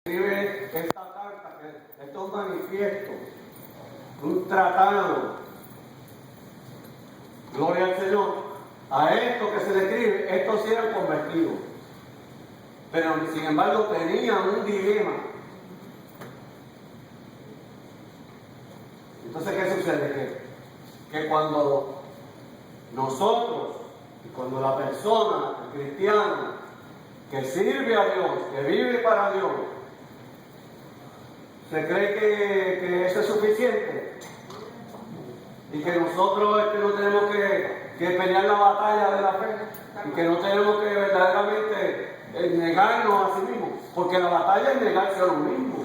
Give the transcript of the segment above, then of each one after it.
escribe esta carta, que esto es un manifiesto, un tratado, gloria al Señor, a esto que se le escribe, estos sí eran convertidos, pero sin embargo tenían un dilema. Entonces, ¿qué sucede? Que cuando nosotros, y cuando la persona, el cristiano, que sirve a Dios, que vive para Dios, se cree que eso es suficiente y que nosotros no tenemos que pelear la batalla de la fe y que no tenemos que verdaderamente negarnos a sí mismos, porque la batalla es negarse a uno mismo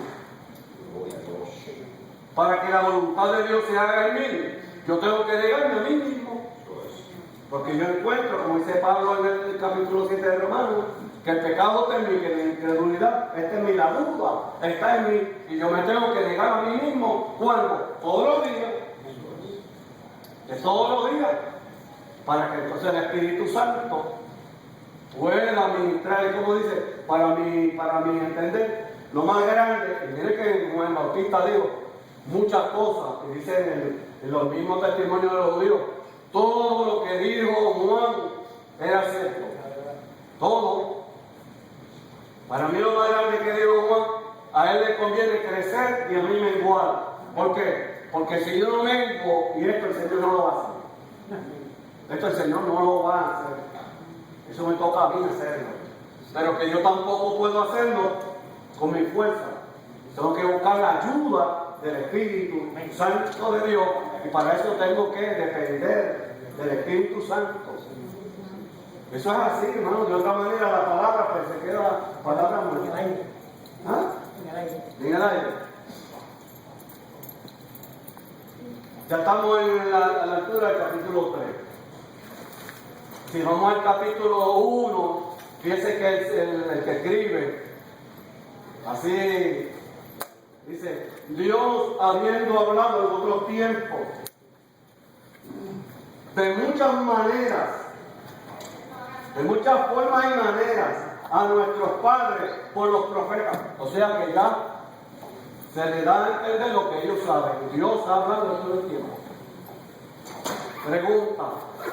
para que la voluntad de Dios se haga en mí. Yo tengo que negarme a mí mismo, porque yo encuentro, como dice Pablo en el capítulo 7 de Romanos, que el pecado está en mí, que la incredulidad está en mí, la duda está en mí, y yo me tengo que negar a mí mismo. ¿Cuándo? Todos los días. Es todos los días. Para que entonces el Espíritu Santo pueda ministrar, y como dice, para mi entender, lo más grande, y mire que Juan Bautista dijo muchas cosas, que dice en los mismos testimonios de los judíos, todo lo que dijo Juan era cierto. Todo. Para mí lo más grande que dijo Juan, a él le conviene crecer y a mí menguar. ¿Por qué? Porque si yo no menguo, y esto el Señor no lo va a hacer. Esto el Señor no lo va a hacer. Eso me toca a mí hacerlo. Pero que yo tampoco puedo hacerlo con mi fuerza. Tengo que buscar la ayuda del Espíritu Santo de Dios, y para eso tengo que depender del Espíritu Santo. Eso es así, hermano. De otra manera la palabra pues se queda palabra muerta. ¿Ah? En el aire. Ya estamos a la altura del capítulo 3. Si vamos al capítulo 1, fíjense que el que escribe, así dice: Dios, habiendo hablado en otros tiempos, de muchas maneras, de muchas formas y maneras, a nuestros padres por los profetas. O sea que ya se le da a entender lo que ellos saben. Dios ha hablado todo el tiempo. Pregunta: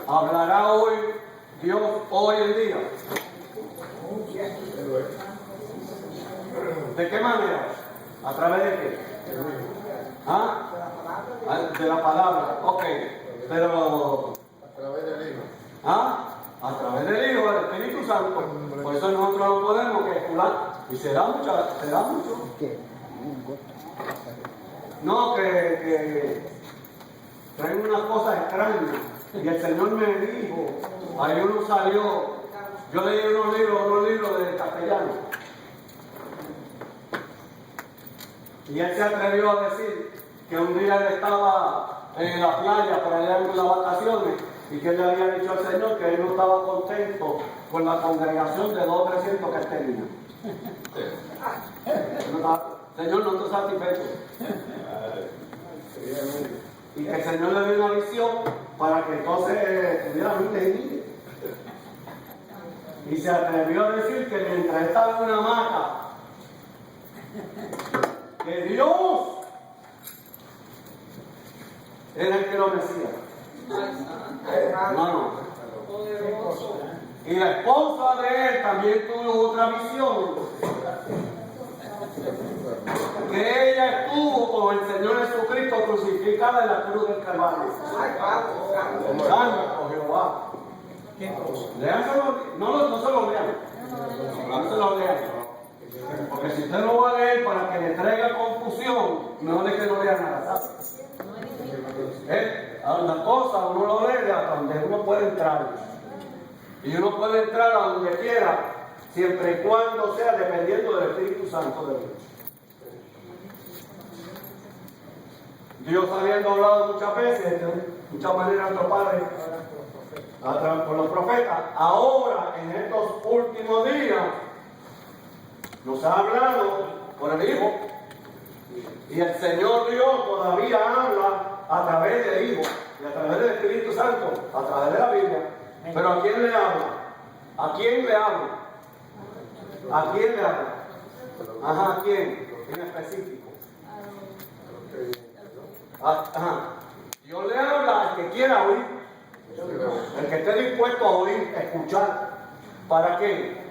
¿hablará hoy Dios hoy en día? ¿De qué manera? ¿A través de qué? ¿Ah? De la palabra. Ok. Pero a través del Hijo. ¿ah? A través del Hijo, del Espíritu Santo. Por eso nosotros no podemos calcular. Y será mucho. No, que traen unas cosas extrañas. Y el Señor me dijo, ahí uno salió, yo leí unos libros de castellano. Y él se atrevió a decir que un día él estaba en la playa por allá en las vacaciones, y que él le había dicho al Señor que él no estaba contento con la congregación de 200 o 300 que él tenía. Señor, no estoy satisfecho. Y que el Señor le dio una visión para que entonces tuviera mente y vida. Y se atrevió a decir que mientras estaba en una hamaca, que Dios era el que lo decía. Hermano. Y la esposa de él también tuvo otra visión, que ella estuvo con el Señor Jesucristo crucificada en la cruz del Calvario. Santo Jehová. Léanselo, no se lo lean. No se lo lean. Porque si usted lo va a leer para que le traiga confusión, mejor es que no lea nada, ¿sabes? A una cosa uno lo lee hasta donde uno puede entrar. Y uno puede entrar a donde quiera, siempre y cuando sea dependiendo del Espíritu Santo de Dios. Dios habiendo hablado muchas veces, de muchas maneras a nuestro Padre, por los profetas, ahora en estos últimos días nos ha hablado por el Hijo. Y el Señor Dios todavía habla a través del Hijo y a través del Espíritu Santo, a través de la Biblia. Pero ¿a quién le habla? ¿A quién le habla? ¿A quién le habla? Ajá, ¿quién? En específico. Ajá. Dios le habla al que quiera oír. El que esté dispuesto a oír, escuchar. ¿Para qué?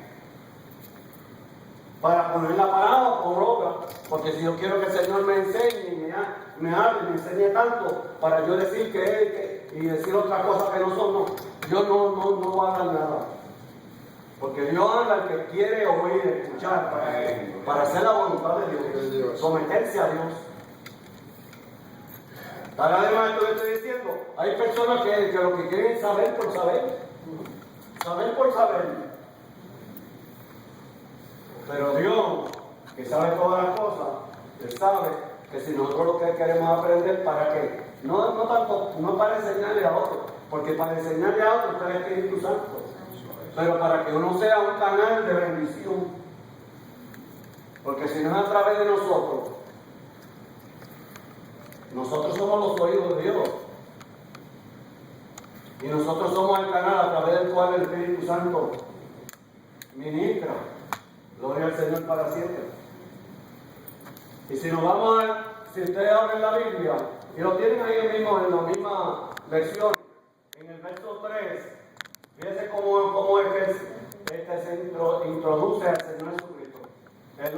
Para poner la palabra por obra. Porque si yo quiero que el Señor me enseñe, me hable, me enseñe tanto, para yo decir que y decir otras cosas que no son, no. Yo no voy a hablar nada. Porque Dios habla al que quiere oír, escuchar, para hacer la voluntad de Dios, someterse a Dios. Ahora además esto que estoy diciendo, hay personas que lo que quieren es saber por saber. Saber por saber. Pero Dios, que sabe todas las cosas, Él sabe que si nosotros lo que queremos aprender, ¿para qué? No tanto, no para enseñarle a otros, porque para enseñarle a otros está el Espíritu Santo, pero para que uno sea un canal de bendición, porque si no es a través de nosotros somos los oídos de Dios, y nosotros somos el canal a través del cual el Espíritu Santo ministra. Gloria al Señor para siempre. Y si nos vamos si ustedes abren la Biblia, y lo tienen ahí mismo en la misma lección, en el verso 3, fíjense cómo es que se introduce al Señor Jesucristo. El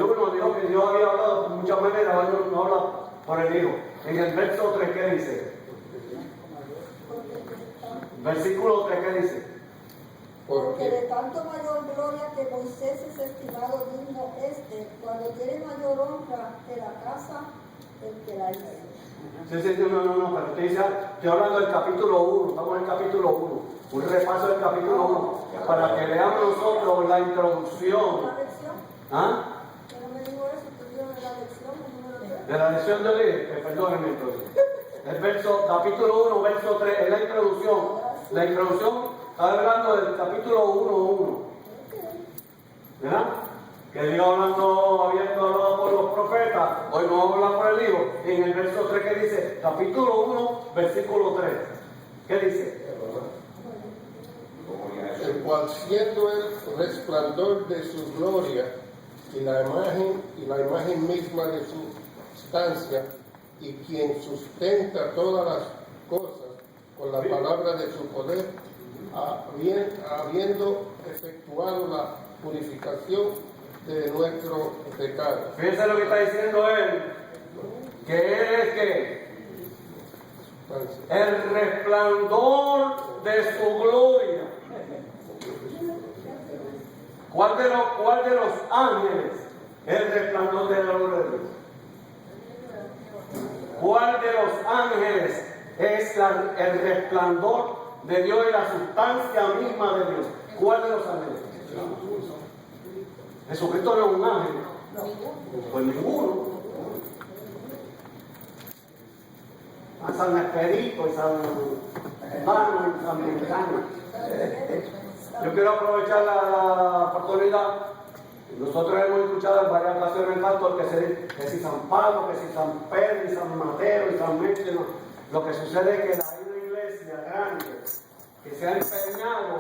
uno dijo que Dios había hablado de muchas maneras, hoy no habla por el Hijo. En el verso 3, ¿qué dice? Versículo 3, ¿qué dice? Porque de tanto mayor gloria que Moisés es estimado digno cuando tiene mayor honra que la casa del que la hizo. Sí, no, pero usted dice, estoy hablando del capítulo 1, estamos en el capítulo 1, un repaso del capítulo 1, para que leamos nosotros la introducción. ¿La lección? ¿Ah? Que no me dijo eso, usted dijo de la lección, el número 3. De la lección de hoy, perdónenme entonces. Capítulo 1, verso 3, es la introducción. La introducción está hablando del capítulo 1, ¿verdad? Que Dios habiendo hablado por los profetas, hoy no vamos a hablar por el Hijo. Y en el verso 3 que dice, capítulo 1, versículo 3. ¿Qué dice? El cual siendo el resplandor de su gloria y la imagen misma de su sustancia, y quien sustenta todas las cosas con la palabra de su poder, habiendo efectuado la purificación de nuestro pecado. Fíjense lo que está diciendo él, que él es que el resplandor de su gloria. ¿Cuál de los ángeles es el resplandor de la gloria de Dios? ¿Cuál de los ángeles es el resplandor de Dios y la sustancia misma de Dios? ¿Cuál de los ángeles? Jesucristo no es un ángel. Pues ninguno. A San Esperito y San Hermano y San Mexicano. Yo quiero aprovechar la oportunidad. Nosotros hemos escuchado en varias ocasiones el pastor que si San Pablo, que si San Pedro y San Mateo y San Mexicano. Lo que sucede es que hay una iglesia grande que se ha empeñado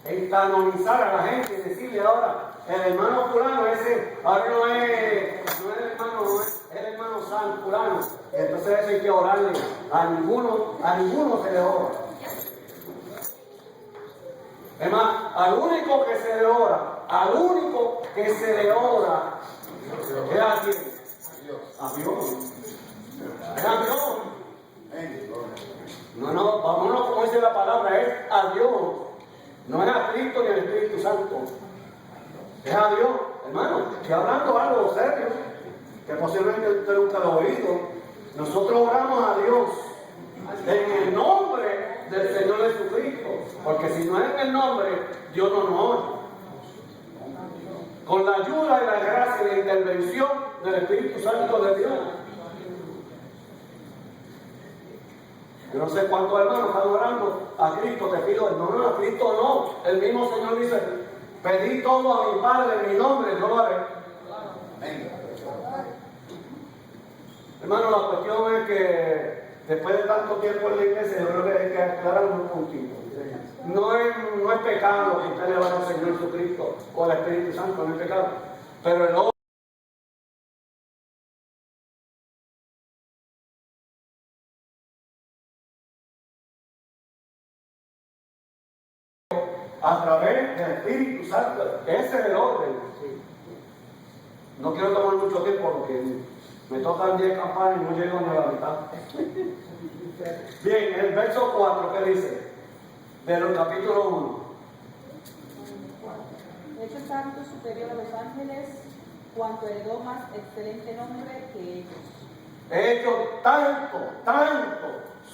en canonizar a la gente y decirle ahora, el hermano fulano ese, ahora no es el hermano, no es el hermano San fulano. Entonces eso hay que orarle. A ninguno se le ora. Es más, al único que se le ora es a quién? A Dios. Es a Dios. No, vámonos como dice la palabra, es a Dios. No es a Cristo ni al Espíritu Santo. Es a Dios, hermano. Estoy hablando algo serio, que posiblemente usted nunca lo ha oído. Nosotros oramos a Dios en el nombre del Señor Jesucristo, porque si no es en el nombre, Dios no nos oye. Con la ayuda y la gracia y la intervención del Espíritu Santo de Dios. Yo no sé cuántos hermanos están orando a Cristo, te pido, no, a Cristo no. El mismo Señor dice, pedí todo a mi Padre en mi nombre, yo lo haré. Hermano, la cuestión es que después de tanto tiempo en la iglesia, yo creo que hay que aclarar un puntito. no es pecado que usted le va al Señor Jesucristo o al Espíritu Santo, no es pecado. Pero el hombre a través del Espíritu Santo, ese es el orden. No quiero tomar mucho tiempo porque me tocan 10 campanas y no llego ni a la mitad. Bien, el verso 4, ¿qué dice? Del capítulo 1. Hecho tanto superior a los ángeles, cuanto heredó más excelente nombre que ellos. Hecho tanto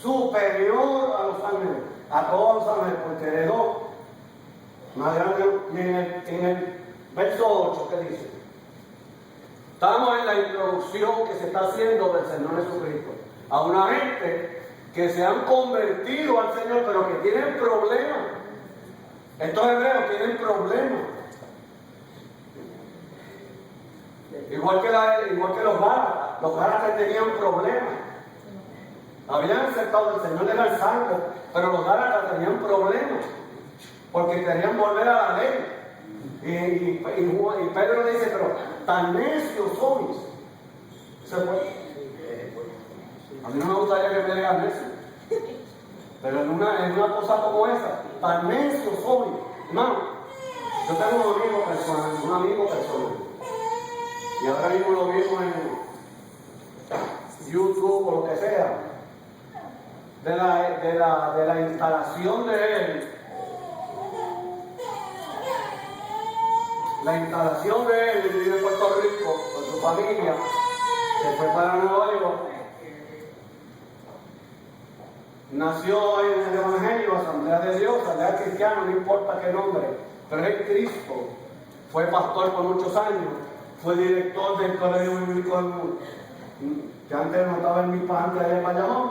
superior a los ángeles, a todos los ángeles, porque heredó más grande. Y en el verso 8, ¿qué dice? Estamos en la introducción que se está haciendo del Señor Jesucristo a una gente que se han convertido al Señor, pero que tienen problemas. Estos hebreos tienen problemas. Igual que los Gálatas tenían problemas. Habían aceptado el Señor, era el santo, pero los Gálatas tenían problemas porque querían volver a la ley. Y Pedro dice, pero tan necios sois. ¿Se fue? A mí no me gustaría que me digan necio. Pero en una cosa como esa, tan necios sois. Hermano, yo tengo un amigo personal. Y ahora mismo lo vimos en YouTube o lo que sea. De la instalación de él. La instalación de él, él vive en Puerto Rico con su familia, se fue para Nueva York, nació en el Evangelio, Asamblea de Dios, Asamblea Cristiana, no importa qué nombre, pero es Cristo. Fue pastor por muchos años, fue director del colegio bíblico que antes no estaba en mi antes de Bayamón.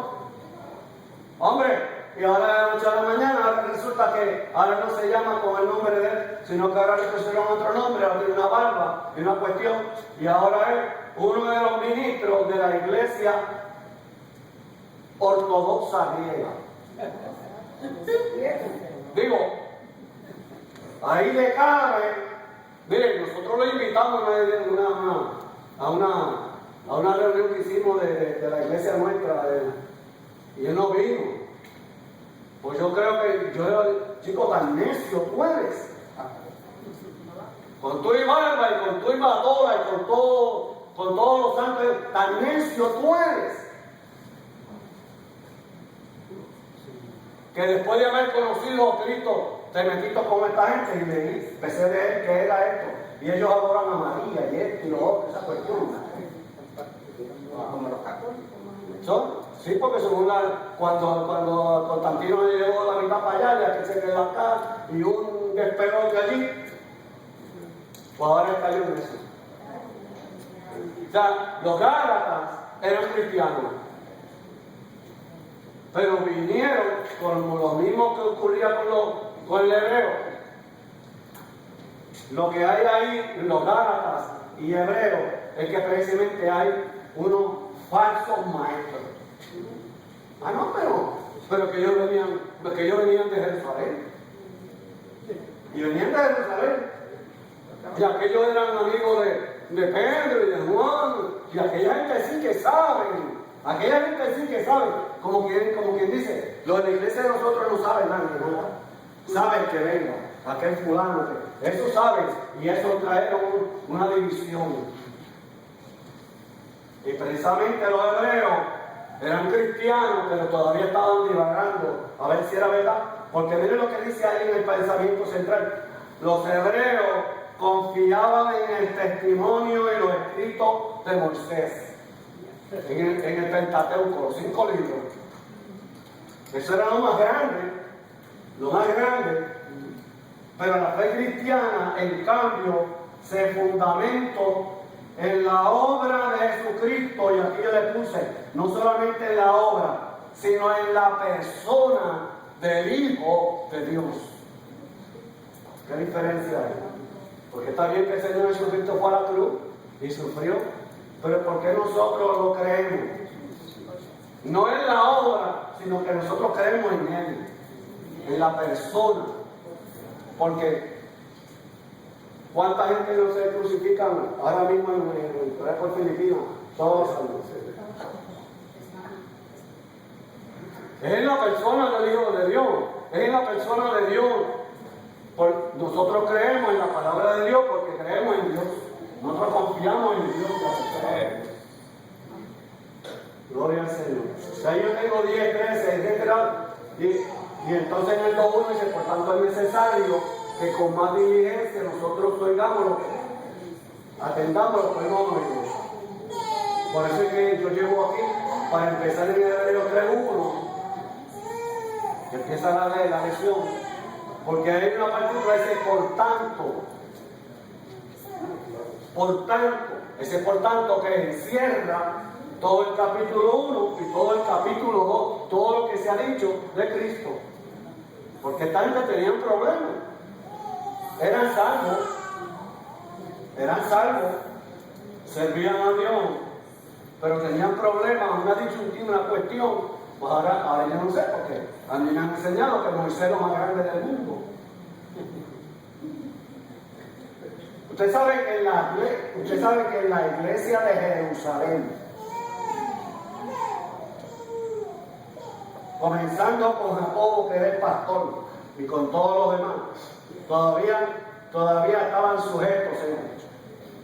Hombre, y ahora de la noche a la mañana, ahora resulta que ahora no se llama con el nombre de él, sino que ahora le pusieron otro nombre, ahora tiene una barba y una cuestión, y ahora es uno de los ministros de la iglesia ortodoxa griega. Digo, ahí le cabe. Miren, nosotros lo invitamos a una reunión que hicimos de la iglesia nuestra, y él no vino. Pues yo creo que chico, tan necio tú eres. Con tu y barba y con tu y batola y con todos los santos, tan necio tú eres. Que después de haber conocido a Cristo, te metiste con esta gente y me empecé de él que era esto. Y ellos adoran a María y esto y lo otro, esa cuestión. Como los católicos. ¿Son? Sí, porque cuando Constantino llegó la mitad para allá, ya que se quedó acá, y un despegue de allí, pues ahora está yo en eso. O sea, los Gálatas eran cristianos, pero vinieron con lo mismo que ocurría con el hebreo. Lo que hay ahí en los Gálatas y hebreos es que precisamente hay unos falsos maestros. Ah, no, pero que ellos venían de Jerusalén. Y venían de Jerusalén. Y aquellos eran amigos de Pedro y de Juan. Y aquella gente sí que saben. Aquella gente sí que sabe. Como quien dice, los de la iglesia de nosotros no saben nada. Saben que venga aquel fulano. Eso saben. Y eso trae una división. Y precisamente los hebreos eran cristianos, pero todavía estaban divagando a ver si era verdad. Porque miren lo que dice ahí en el pensamiento central. Los hebreos confiaban en el testimonio y los escritos de Moisés. En el Pentateuco, los 5 libros. Eso era lo más grande. Lo más grande. Pero la fe cristiana, en cambio, se fundamentó en la obra de Jesucristo, y aquí yo le puse, no solamente en la obra, sino en la persona del Hijo de Dios. ¿Qué diferencia hay? Porque está bien que el Señor Jesucristo fue a la cruz y sufrió, pero ¿por qué nosotros lo creemos? No en la obra, sino que nosotros creemos en Él. en la persona. Porque ¿cuánta gente no se crucifican ahora mismo por Filipinas? Todos salvos. Es en la persona del Hijo de Dios, es en la persona de Dios. Nosotros creemos en la palabra de Dios porque creemos en Dios. Nosotros confiamos en Dios. Gloria al Señor. O sea, yo tengo 10, 13, etc. Y entonces en el 2.1 dice, por tanto es necesario que con más diligencia nosotros oigamos, atendamos lo que hemos oído. Por eso es que yo llego aquí para empezar en Hebreos 3.1. Que empieza la lección, porque hay una partícula que dice por tanto, ese por tanto que encierra todo el capítulo 1 y todo el capítulo 2, todo lo que se ha dicho de Cristo, porque esta gente tenían problemas, eran salvos, servían a Dios, pero tenían problemas, una disyuntiva, una cuestión. Pues ahora yo no sé, porque a mí me han enseñado que Moisés es lo más grande del mundo. Usted sabe que en la iglesia de Jerusalén, comenzando con Jacobo, que era el pastor, y con todos los demás, todavía estaban sujetos,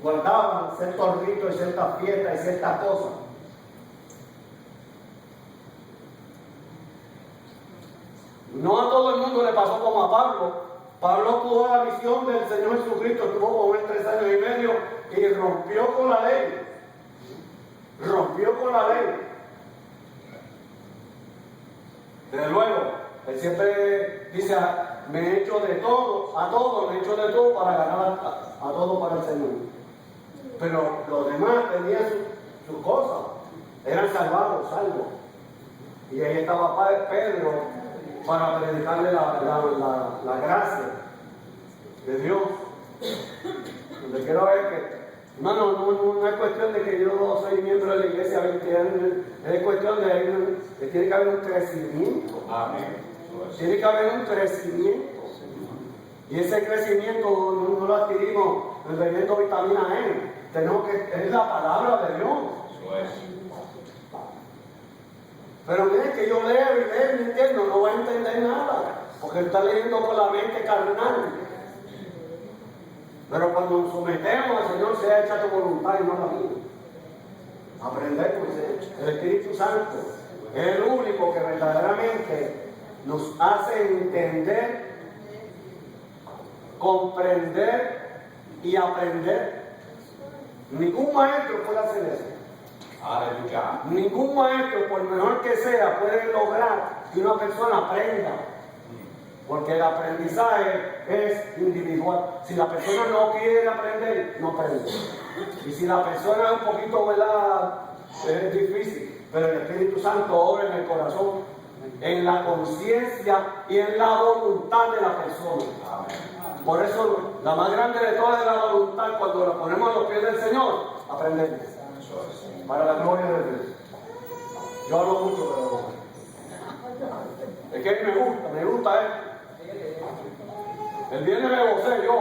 guardaban ciertos ritos y ciertas fiestas y ciertas cosas. No a todo el mundo le pasó como a Pablo. Pablo tuvo la visión del Señor Jesucristo, estuvo con él 3 años y medio y rompió con la ley. Desde luego, él siempre dice, me he hecho de todo, a todos me he hecho de todo para ganar a todo para el Señor. Pero los demás tenían sus cosas, eran salvos. Y ahí estaba Pedro para predicarle la gracia de Dios. Donde quiero ver que, hermano, no es cuestión de que yo soy miembro de la iglesia 20 años, es cuestión de que tiene que haber un crecimiento. Amén. Tiene que haber un crecimiento. Y ese crecimiento no lo adquirimos bebiendo vitamina E. Tenemos que, es la palabra de Dios. Pero miren que yo leo y entiendo, no voy a entender nada, porque está leyendo con la mente carnal. Pero cuando nos sometemos al Señor, sea hecha tu voluntad y no la mía. Aprendemos, el Espíritu Santo es el único que verdaderamente nos hace entender, comprender y aprender. Ningún maestro puede hacer eso. Aleluya. Ningún maestro, por mejor que sea, puede lograr que una persona aprenda. Porque el aprendizaje es individual. Si la persona no quiere aprender, no aprende. Y si la persona es un poquito, ¿verdad?, es difícil. Pero el Espíritu Santo obra en el corazón, en la conciencia y en la voluntad de la persona. Por eso, la más grande de todas es la voluntad. Cuando la ponemos a los pies del Señor, aprendemos. Para la gloria de Dios. Yo hablo mucho, pero es que me gusta esto. El viernes me gocé yo.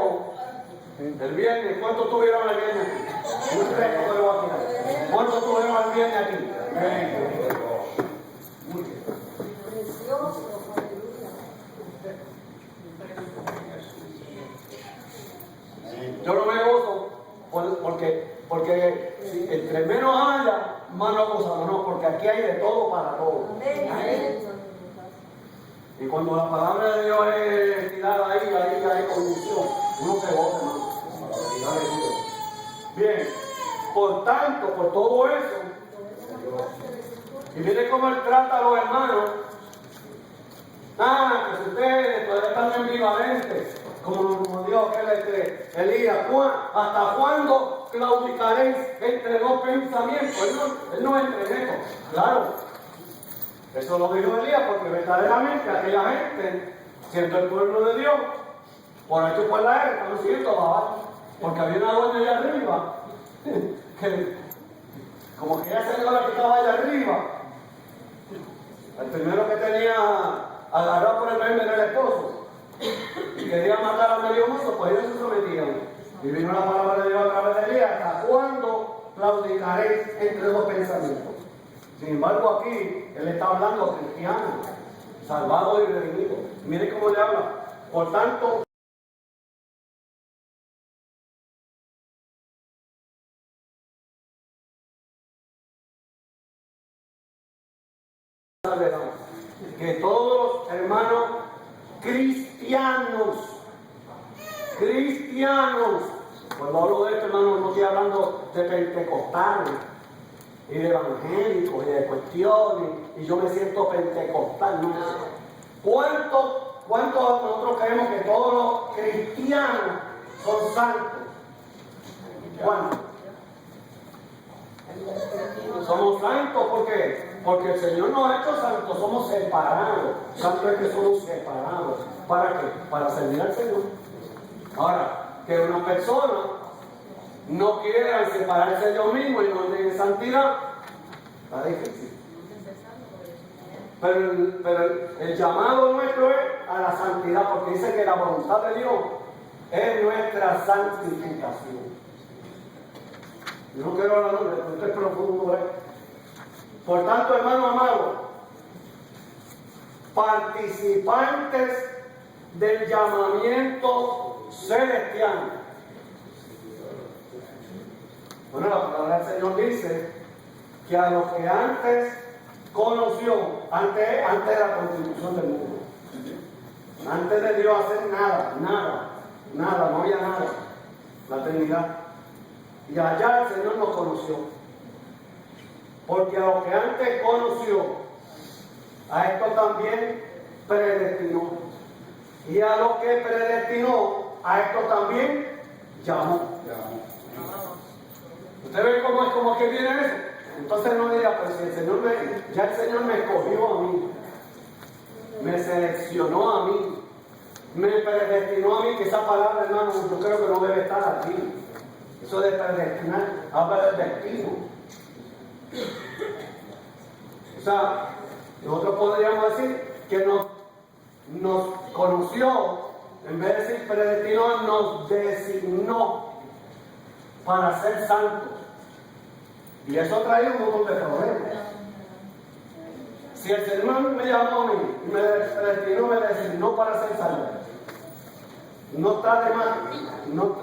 El viernes, ¿cuántos tuvieron el viernes aquí? Un resto que lo voy a tirar. ¿Cuántos tuvieron el viernes aquí? Muy bien. Precioso, aleluya. Yo no me gozo porque si entre menos haya, más nos gozamos, no, porque aquí hay de todo para todos. Y cuando la palabra de Dios es tirada ahí con unción, uno se goza, hermano. Bien, por tanto, por todo eso, y mire cómo él trata a los hermanos. Que si ustedes todavía están ambivalentes, como dijo Elías, ¿hasta cuándo claudicaréis entre dos pensamientos? Él no entra en esto. Claro, eso lo dijo Elías, porque verdaderamente aquella gente, siendo el pueblo de Dios, por aquí por la era, estamos siguiendo abajo, porque había una dueña allá arriba, que como que ella se la que estaba allá arriba. El primero que tenía agarrado por el meme del esposo y querían matar a medio mundo, pues ellos se sometían. Y vino la palabra de Dios a través de Elías: ¿hasta cuándo claudicaréis entre dos pensamientos? Sin embargo, aquí él está hablando a cristianos, salvados y redimidos. Mire cómo le habla. Por tanto, que todos los hermanos cristianos, cuando hablo de esto, hermano, no estoy hablando de pentecostales y de evangélicos y de cuestiones, y yo me siento pentecostal, no. ¿Cuántos nosotros creemos que todos los cristianos son santos? ¿Cuántos? Somos santos, ¿por qué? Porque el Señor nos ha hecho santos, somos separados. Santos es que somos separados. ¿Para qué? Para servir al Señor. Ahora, que una persona no quiera separarse de Dios mismo y no ande en santidad, está difícil. Pero el llamado nuestro es a la santidad, porque dice que la voluntad de Dios es nuestra santificación. Yo no quiero hablar de esto, esto es profundo, ¿eh? Por tanto, hermanos amados, participantes del llamamiento celestial. Bueno, la palabra del Señor dice que a los que antes conoció, antes de la constitución del mundo, antes de Dios hacer nada, no había nada, la Trinidad. Y allá el Señor nos conoció. Porque a los que antes conoció, a esto también predestinó. Y a los que predestinó, a esto también llamó. ¿Usted ve cómo es que viene eso? Entonces no diga, pues si ya el Señor me escogió a mí, me seleccionó a mí, me predestinó a mí, que esa palabra, hermano, yo creo que no debe estar aquí. Eso de predestinar habla del destino. O sea, nosotros podríamos decir que nos conoció, en vez de decir predestinó, nos designó para ser santos. Y eso trae un montón de problemas. Si el Señor me llamó a mí, me predestinó, me designó para ser santo, no está de más, no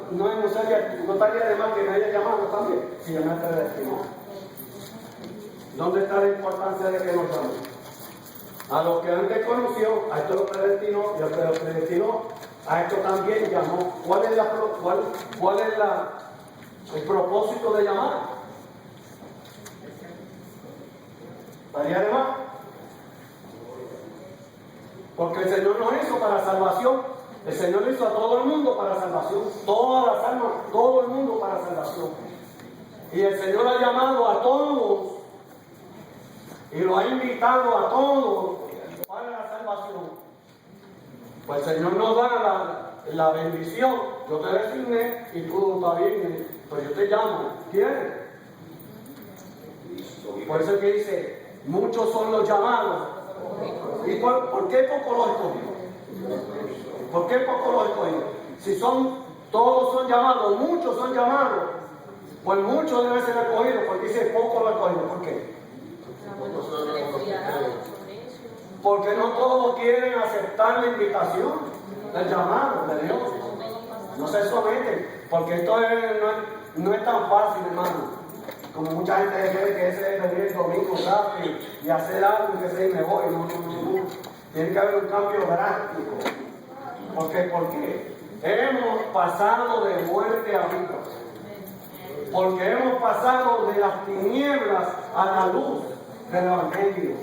estaría de más que me haya llamado también, si Él me predestinó. ¿Dónde está la importancia de que nos llame? A los que antes conoció, a esto lo predestinó, y al que lo predestinó, a esto también llamó. ¿Cuál es el propósito de llamar? ¿Estaría de más? Porque el Señor nos hizo para salvación. El Señor lo hizo a todo el mundo para salvación. Todas las almas, todo el mundo para salvación. Y el Señor ha llamado a todos y lo ha invitado a todos para la salvación. Pues el Señor nos da la bendición. Yo te designé y tú estás bien, pues yo te llamo. ¿Quieres? Por eso es que dice, muchos son los llamados. ¿Y por qué poco los escogidos? ¿Por qué poco los escogidos? Si todos son llamados, muchos son llamados, pues muchos deben ser escogidos, porque dice poco los escogidos. ¿Por qué? Porque no todos quieren aceptar la invitación, el llamado de Dios. No se someten, porque esto no es tan fácil, hermano. Como mucha gente cree que ese es venir el domingo rápido y hacer algo y que se me voy. No. Tiene que haber un cambio drástico. ¿Por qué? Hemos pasado de muerte a vida. Porque hemos pasado de las tinieblas a la luz del Evangelio.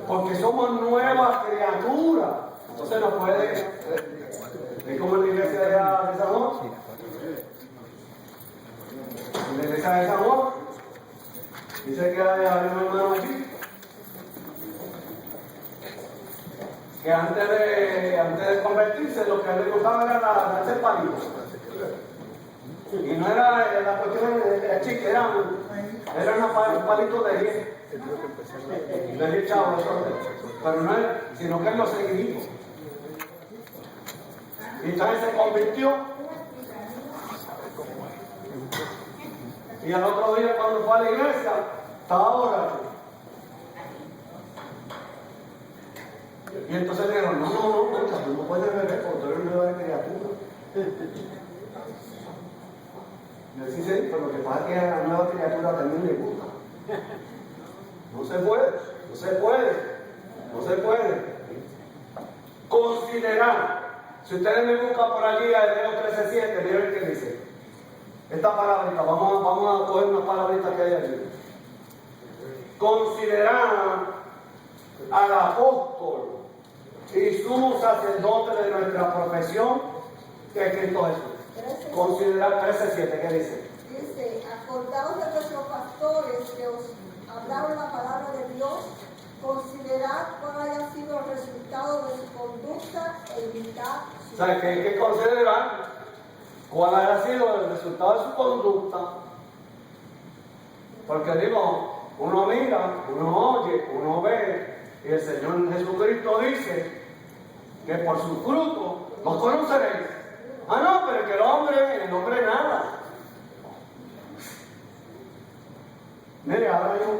Porque somos nuevas criaturas. Entonces no puede. ¿Es como en la iglesia de San Juan? En la iglesia de San Juan dice que hay un hermano aquí que antes de convertirse lo que le gustaba era hacer palitos. Y no era la cuestión de chique, era un palito de 10. De 10 chavos, pero no es, sino que él lo seguidito. Y entonces se convirtió. Y al otro día, cuando fue a la iglesia, estaba borracho. Y entonces le dijeron, no, tú no puedes beber porque tú eres una nueva criatura. Y yo sí, pero lo que pasa es que a la nueva criatura también le gusta. No se puede. Considerar. Si ustedes me buscan por allí a Hebreo 13:7, miren qué dice. Esta palabrita, vamos a coger unas palabritas que hay allí. Considerar al apóstol y sumo sacerdote de nuestra profesión, que es Cristo Jesús. Considerar 13:7, ¿qué dice? Dice, acordaos de vuestros pastores que os hablaron la palabra de Dios, considerad cuál haya sido el resultado de su conducta e imitad. O sea, que hay que considerar cuál haya sido el resultado de su conducta. Porque digo, uno mira, uno oye, uno ve, y el Señor Jesucristo dice que por su fruto los conoceréis. Ah, no, pero que el hombre nada. Mire, ahora mismo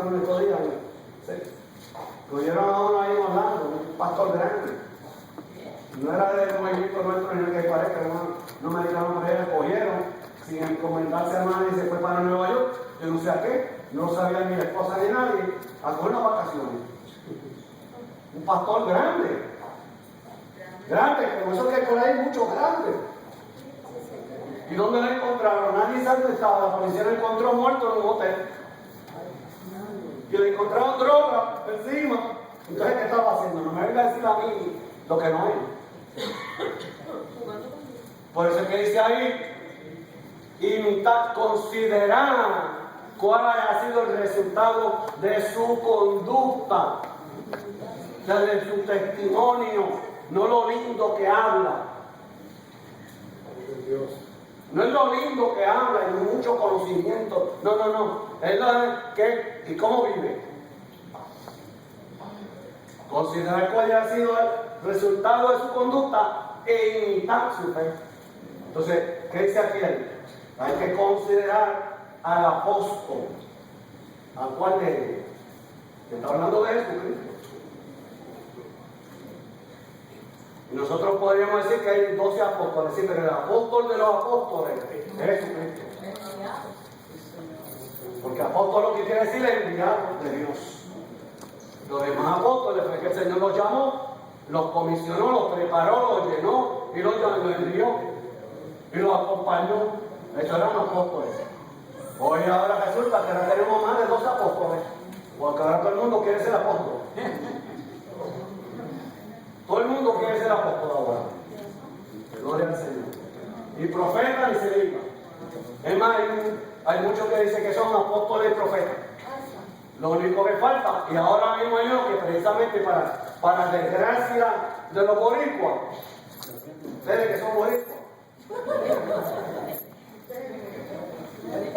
no me podían. Cogieron a uno ahí en Orlando, un pastor grande. No era del movimiento nuestro en el que parezca, no me dijeron por él, cogieron, sin encomendarse a nadie, se fue para Nueva York, yo no sé a qué, no sabía ni la esposa ni nadie, a coger unas vacaciones. Un pastor grande, como eso que por ahí mucho grande. ¿Y dónde lo encontraron? Nadie sabe dónde estaba, la policía lo encontró muerto en un hotel. Y le encontraron droga encima. Entonces, ¿qué estaba haciendo? No me venga a decir a mí lo que no es. Por eso es que dice ahí, imitar, considerar cuál haya sido el resultado de su conducta, de su testimonio, no lo lindo que habla. No es lo lindo que habla y mucho conocimiento. No. Es lo que y cómo vive. Considerar cuál haya sido el resultado de su conducta e imitar su fe. Entonces, ¿qué dice aquí? Hay que considerar al apóstol. ¿A cuál de ellos? Que está hablando de Jesucristo. Y nosotros podríamos decir que hay 12 apóstoles, sí, pero el apóstol de los apóstoles es Jesucristo. Porque apóstol lo que quiere decir es enviado de Dios. Los demás apóstoles fue que el Señor los llamó, los comisionó, los preparó, los llenó y los envió y los acompañó. Esos eran apóstoles. Hoy ahora resulta que ahora tenemos más de 12 apóstoles, porque ahora todo el mundo quiere ser apóstol. Todo el mundo quiere ser apóstol ahora. Gloria al Señor. Y profeta ni se diga. Es más, hay muchos que dicen que son apóstoles y profetas. Lo único que falta, y ahora mismo hay uno que precisamente para desgracia de los boricuas, ustedes que son boricuas,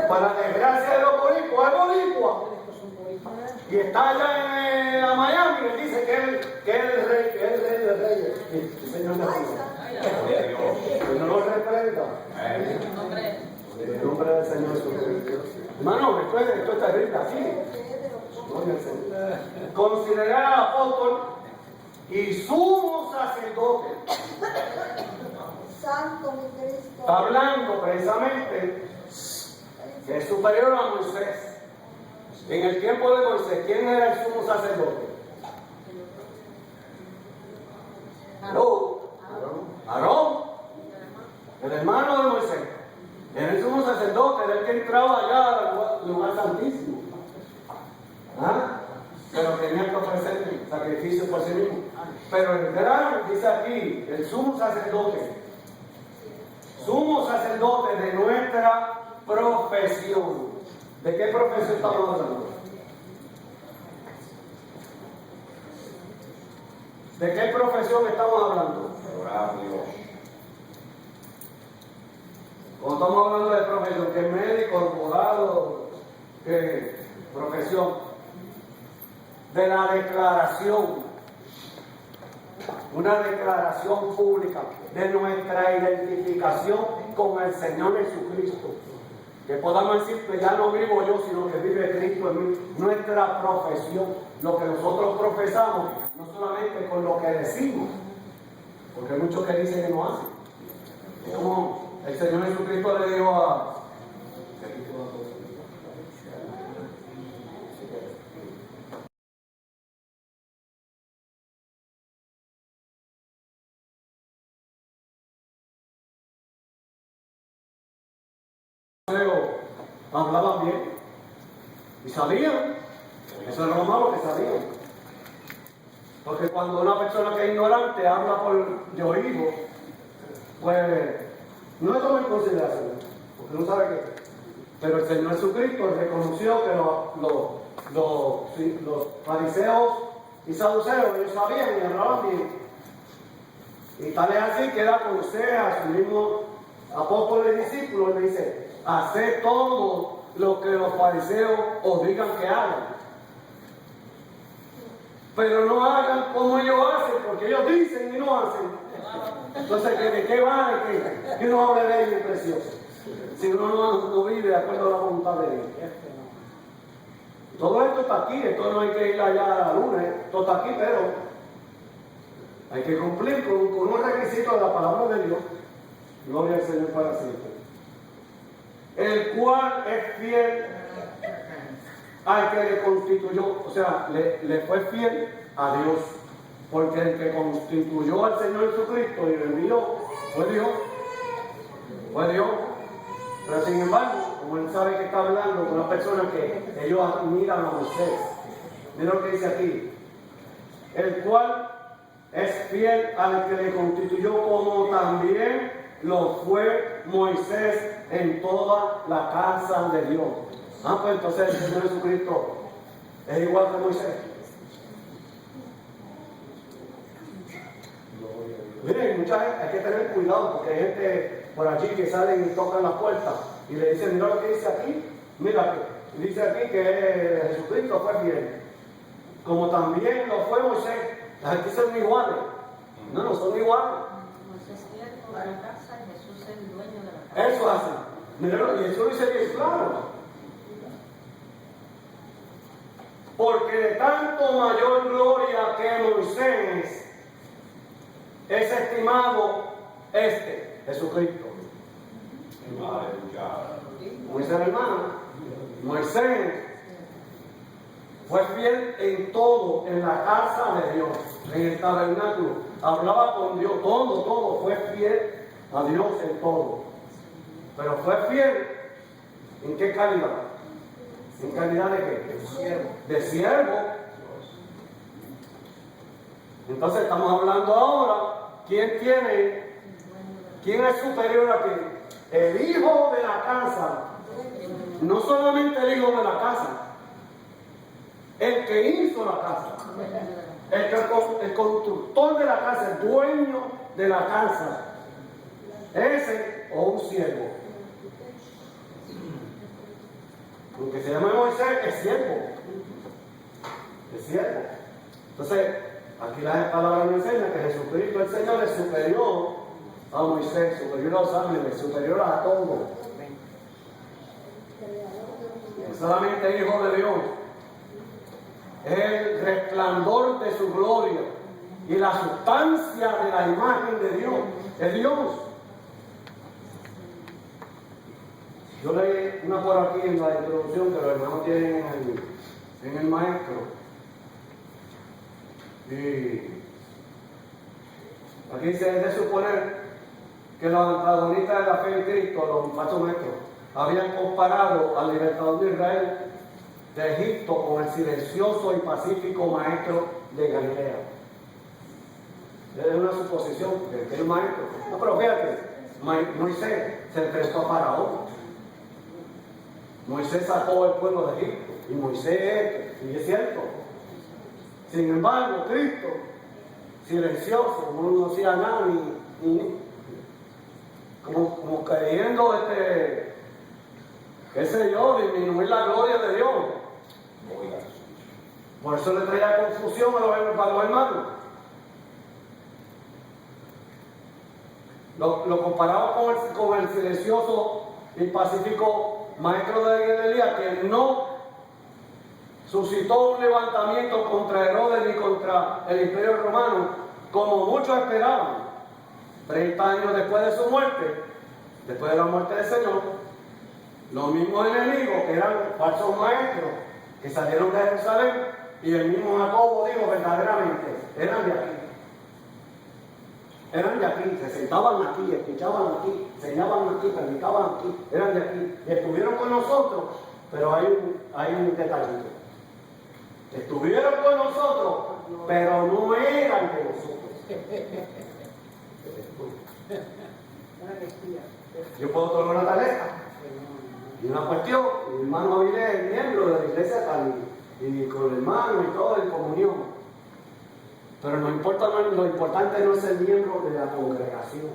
para desgracia de los boricuas, es boricua. Y está allá en Miami y le dice que él es el rey, que es el rey de reyes. El Señor no lo reprenda. En el nombre del Señor Jesucristo. Hermano, esto está terrible así. Considerar al apóstol y sumo sacerdote. Santo mi Cristo. Está hablando precisamente que es superior a Moisés. En el tiempo de Moisés, ¿quién era el sumo sacerdote? Aarón, el hermano de Moisés. Era el sumo sacerdote, era el que entraba allá al lugar santísimo. ¿Ah? Pero tenía que ofrecer sacrificio por sí mismo. Pero el gran, dice aquí, el sumo sacerdote de nuestra profesión. ¿De qué profesión estamos hablando? ¿De qué profesión estamos hablando? Cuando estamos hablando de profesión, que es médico, abogado, profesión, de la declaración, una declaración pública de nuestra identificación con el Señor Jesucristo. Que podamos decir que ya no vivo yo, sino que vive Cristo en mí. Nuestra profesión, lo que nosotros profesamos, no solamente con lo que decimos, porque hay muchos que dicen que no hacen. Es como el Señor Jesucristo le dijo a... hablaban bien y sabían, eso es lo malo que sabían, porque cuando una persona que es ignorante habla de oído, pues no es todo en consideración, porque no sabe qué. Pero el Señor Jesucristo reconoció que los fariseos y saduceos, ellos sabían y hablaban bien, y tal es así que él aconseja a su mismo apóstol y discípulo y le dice: haced todo lo que los fariseos os digan que hagan. Pero no hagan como ellos hacen, porque ellos dicen y no hacen. Entonces, ¿de qué vale que uno hable de ellos precioso? Si uno no vive de acuerdo a la voluntad de Dios. Todo esto está aquí, esto no hay que ir allá a la luna, esto está aquí, pero hay que cumplir con unos requisitos de la palabra de Dios. Gloria al Señor para siempre. El cual es fiel al que le constituyó, o sea, le fue fiel a Dios, porque el que constituyó al Señor Jesucristo y lo envió fue Dios, pero sin embargo, como él sabe que está hablando con una persona que ellos admiran a Moisés, mira lo que dice aquí: el cual es fiel al que le constituyó, como también lo fue Moisés en toda la casa de Dios. Pues entonces el Señor Jesucristo es igual que Moisés. Miren, mucha gente, hay que tener cuidado, porque hay gente por allí que salen y tocan la puerta y le dicen: mira lo que dice aquí, mira que dice aquí que Jesucristo fue fiel, como también lo fue Moisés. Aquí son iguales. No son iguales. La casa, Jesús es el dueño de la casa. Eso hace. Mira, y eso dice bien claro. Porque de tanto mayor gloria que Moisés es estimado Jesucristo. Moisés, hermano, Moisés fue fiel en todo, en la casa de Dios, en el tabernáculo. Hablaba con Dios, todo. Fue fiel a Dios en todo. Pero fue fiel, ¿en qué calidad? ¿En calidad de qué? De siervo. Entonces estamos hablando ahora, ¿quién es superior a quién? El hijo de la casa. No solamente el hijo de la casa, el que hizo la casa, el constructor de la casa, el dueño de la casa, ese o un siervo. Aunque se llama Moisés, es siervo. Entonces, aquí la palabra nos enseña que Jesucristo el Señor es superior a Moisés, superior a los ángeles, superior a todo. Es solamente hijo de Dios. Es el resplandor de su gloria y la sustancia de la imagen de Dios. Es Dios. Yo leí una por aquí en la introducción que los hermanos tienen en el maestro. Y aquí dice: es de suponer que los antagonistas de la fe en Cristo, los muchachos maestros, habían comparado al libertador de Israel de Egipto con el silencioso y pacífico maestro de Galilea. Es una suposición de que el maestro. No, pero fíjate, Moisés se enfrentó a Faraón. Moisés sacó al pueblo de Egipto, y Moisés y es cierto. Sin embargo, Cristo, silencioso, no decía nada, como queriendo, qué sé yo, disminuir la gloria de Dios. Por eso le traía confusión a los hermanos. Lo comparaba con el silencioso y pacífico maestro de Elías, que no suscitó un levantamiento contra Herodes ni contra el imperio romano, como muchos esperaban. 30 años después de su muerte, después de la muerte del Señor, los mismos enemigos, que eran falsos maestros, que salieron de Jerusalén, y el mismo Jacobo dijo verdaderamente, eran de aquí. Eran de aquí, se sentaban aquí, escuchaban aquí, enseñaban aquí, predicaban aquí, eran de aquí. Y estuvieron con nosotros, pero hay un detallito. Estuvieron con nosotros, pero no eran de nosotros. Yo puedo tomar una tarjeta y una cuestión, mi hermano Avilés es miembro de la iglesia tal, y con el hermano y todo en comunión. Pero lo importante no es ser miembro de la congregación.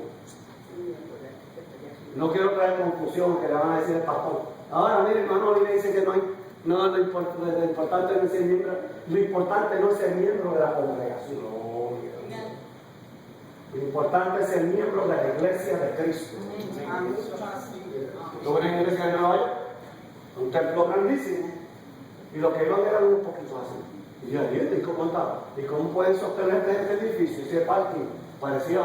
No quiero traer confusión que le van a decir al pastor. Ahora, mire, hermano Avilés dice que no hay. No, lo importante no es ser miembro. Lo importante no es ser miembro de la congregación. Lo importante es ser miembro de la iglesia de Cristo. Yo venía en la iglesia de Nueva York, un templo grandísimo, y lo que iban eran un poquito así. Y yo dije, ¿y cómo andaba? ¿Y cómo pueden sostener este edificio? Ese parking parecía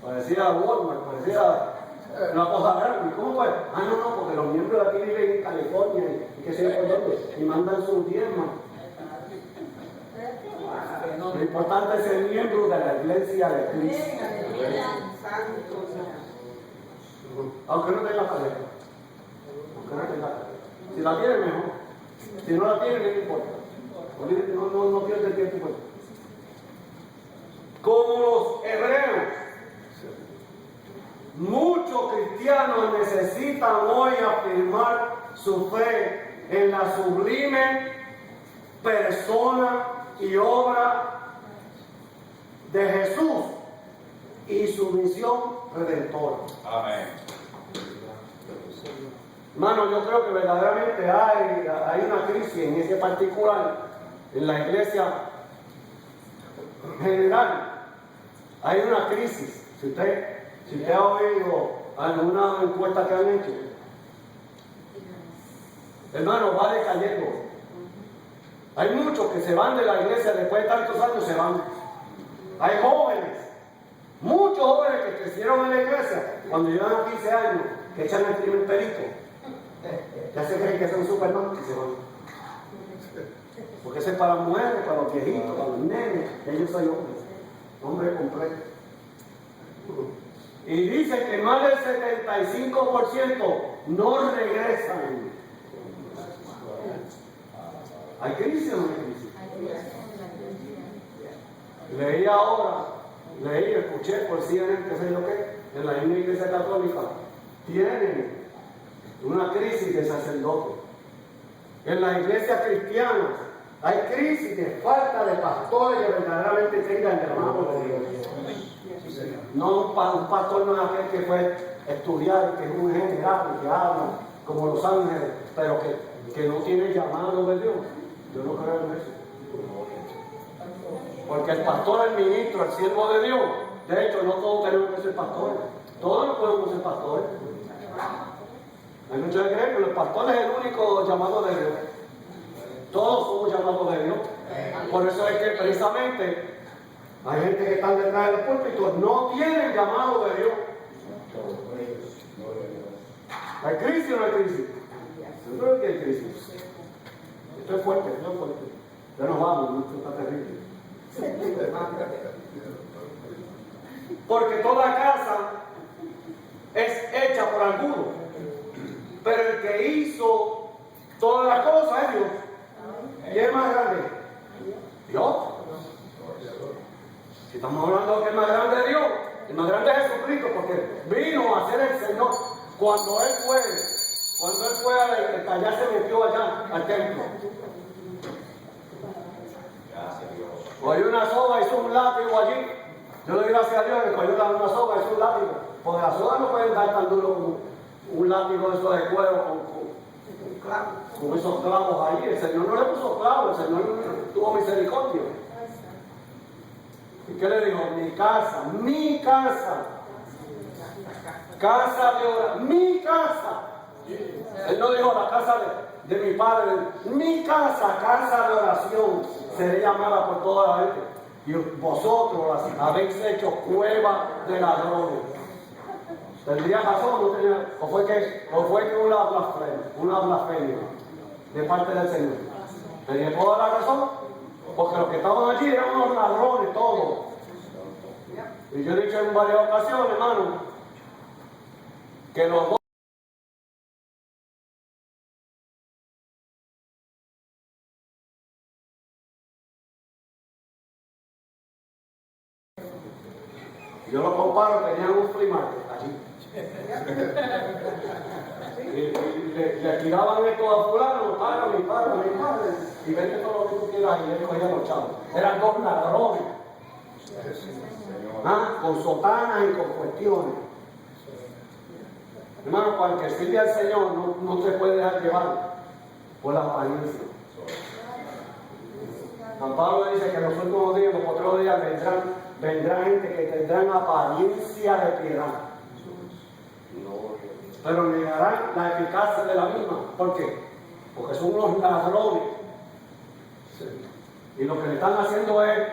Walmart, parecía una cosa grande. ¿Cómo fue? No, porque los miembros de aquí viven en California y qué sé yo por dónde, y mandan sus diezmas. Lo importante es ser miembro de la iglesia de Cristo. Aunque no tenga pareja. Si la tiene, mejor. Si no la tiene, no importa. No pierde el tiempo. Como los hebreos, muchos cristianos necesitan hoy afirmar su fe en la sublime persona y obra de Jesús y su misión redentora. Amén. Hermano, yo creo que verdaderamente hay una crisis en ese particular, en la iglesia general. Hay una crisis. Si usted ha oído alguna encuesta que han hecho, hermano, va decayendo. Hay muchos que se van de la iglesia después de tantos años, se van. Hay jóvenes, muchos jóvenes que crecieron en la iglesia cuando llevan 15 años, que echan el primer pelito. Ya se creen que son Superman y se van. Porque ese es para las mujeres, para los viejitos, para los nenes. Ellos soy hombre completo. Y dice que más del 75% no regresan. ¿Hay crisis o no hay crisis? Escuché por CNN, qué sé yo qué, en la misma iglesia católica, tienen una crisis de sacerdotes. En las iglesias cristianas hay crisis de falta de pastores que verdaderamente tengan llamado de Dios. No, un pastor no es aquel que fue estudiar, que es un general, que habla como los ángeles, pero que no tiene llamado de Dios. Yo no creo en eso. Porque el pastor, el ministro, el siervo de Dios, de hecho, no todos tenemos que ser pastores. Todos no podemos ser pastores. Hay muchos que creen que el pastor es el único llamado de Dios. Todos somos llamados de Dios. Por eso es que precisamente hay gente que está detrás del púlpito, no tienen llamado de Dios. ¿Hay crisis o no hay crisis? Yo creo que hay crisis. Esto es fuerte, esto es fuerte. Ya nos vamos, esto está terrible. Porque toda casa es hecha por alguno, pero el que hizo todas las cosas es Dios. ¿Y es más grande? Dios. Si estamos hablando de que es más grande de Dios, el más grande es Jesucristo, porque vino a ser el Señor. Cuando Él fue allá se metió allá al templo. O hay una soga, hizo un látigo allí Yo le doy gracias a Dios que cuando dan una soga es un látigo, porque la soga no puede dar tan duro como un látigo de esos de cuero con esos clavos ahí. El Señor no le puso clavos, el Señor tuvo misericordia. ¿Y qué le dijo? Mi casa, casa de oración, mi casa. Él no dijo la casa de mi padre, mi casa, casa de oración, seré llamada por toda la gente. Y vosotros las habéis hecho cueva de ladrones. ¿Tendría razón o no tenía? ¿O fue que una blasfemia de parte del Señor? ¿Tenía toda la razón? Porque los que estaban allí eran unos ladrones todos. Y yo he dicho en varias ocasiones, hermano, que los dos yo lo comparo, tenían un free market allí. Y le tiraban esto a fulano, págame, y vende todo lo que tú quieras y él cogía los chavos. Eran dos ladrones. Con sotanas y con cuestiones. Hermano, para el que sirve al Señor no se puede dejar llevar por la apariencia. San Pablo dice que en los últimos días, los otros días vendrán gente que tendrán apariencia de piedad, pero negarán la eficacia de la misma. ¿Por qué? Porque son unos ladrones. Y lo que le están haciendo es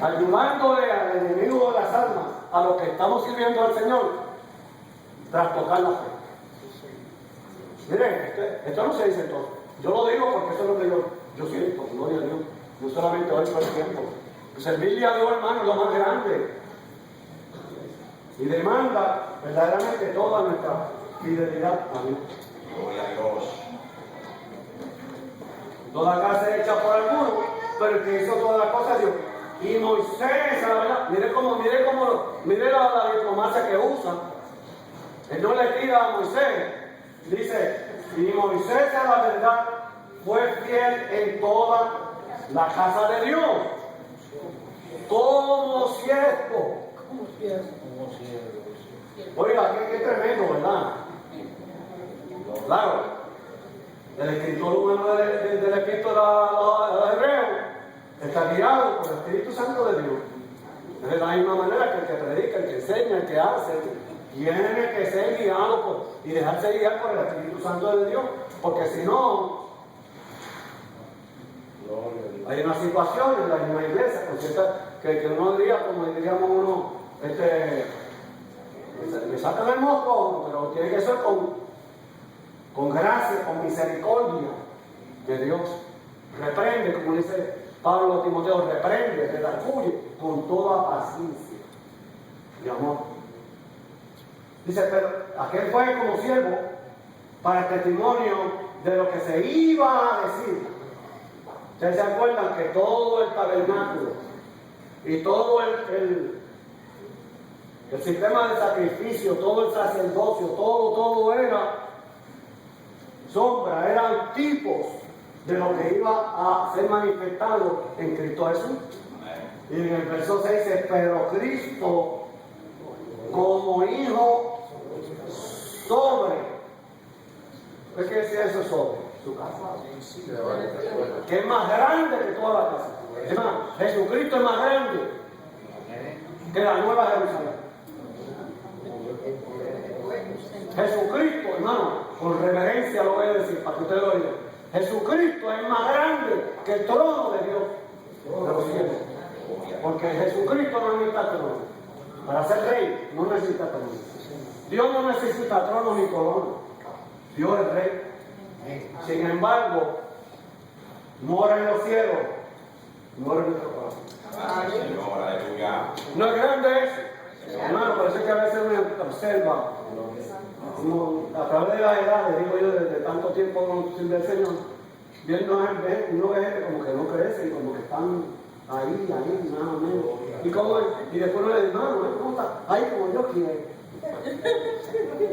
ayudándole al enemigo de las almas, a los que estamos sirviendo al Señor, trastocar la fe. Miren, esto no se dice entonces. Yo lo digo porque eso es lo que yo siento, gloria a Dios. Yo solamente oigo todo el tiempo. Servirle a Dios, hermano, es lo más grande. Y demanda verdaderamente toda nuestra fidelidad a Dios. Gloria a Dios. Toda casa es hecha por alguno, pero el que hizo todas las cosas es Dios. Y Moisés, la verdad, mire la diplomacia que usa. Él no le tira a Moisés. Dice, y Moisés a la verdad fue fiel en toda la casa de Dios. Como siervo. Oiga, qué tremendo, ¿verdad? Claro, el escritor humano del epístola a los hebreos está guiado por el Espíritu Santo de Dios. Es de la misma manera que el que predica, el que enseña, el que hace, tiene que ser guiado y dejarse guiar por el Espíritu Santo de Dios, porque si no, hay una situación en la misma iglesia con ciertas, que uno diría, como diríamos uno, me sacan el moco, pero tiene que ser con gracia, con misericordia de Dios. Reprende, como dice Pablo a Timoteo, reprende, redarguye con toda paciencia y amor. Dice, pero aquel fue como siervo para testimonio de lo que se iba a decir. Ustedes se acuerdan que todo el tabernáculo y todo el sistema de sacrificio, todo el sacerdocio, todo era sombra, eran tipos de lo que iba a ser manifestado en Cristo Jesús. Y en el verso 6 dice, pero Cristo como hijo sobre. ¿Qué quiere decir eso sobre? Su casa. Que es más grande que toda la casa. Es más, Jesucristo es más grande que la Nueva Jerusalén. Jesucristo, hermano, con reverencia lo voy a decir para que ustedes lo digan. Jesucristo es más grande que el trono de Dios de los cielos. Porque Jesucristo no necesita trono. Para ser rey no necesita trono. Dios no necesita trono ni corona. Dios es rey. Sin embargo, mora en los cielos, mora en nuestro corazón. Señor, aleluya. ¿No es grande eso? Hermano, parece que a veces uno observa, como a través de la edad, le digo yo, desde tanto tiempo sin ver al Señor, uno ve gente como que no crece y como que están ahí, nada menos. Y después uno le dice, hermano, ¿cómo está? Ahí como Dios quiere.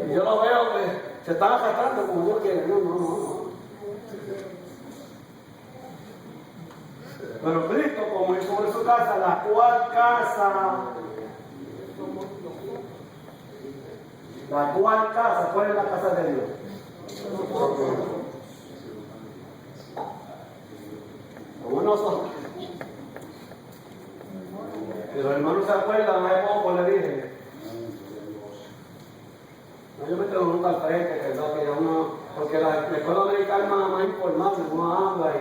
Y yo lo veo que se están arrastrando como Dios quiere. No. Pero Cristo, como hizo en su casa, la cual casa. La cual casa, ¿cuál es la casa de Dios? Como nosotros. Si los hermanos se acuerdan, hace poco le dije. No, yo me tengo nunca al frente, ¿verdad? Que uno, porque la escuela americana es más informal, uno habla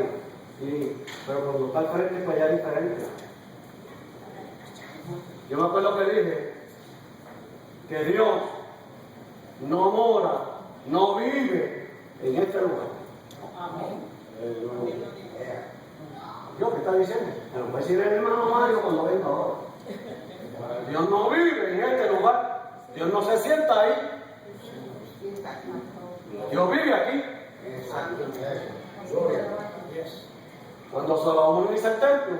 pero cuando está al frente, pues ya es diferente. Yo me acuerdo que dije que Dios no mora, no vive en este lugar. Amén. Dios, ¿qué está diciendo? Me lo puede decir el hermano Mario cuando venga ahora. Dios no vive en este lugar. Dios no se sienta ahí. Dios vive aquí. Cuando Salomón hizo el templo,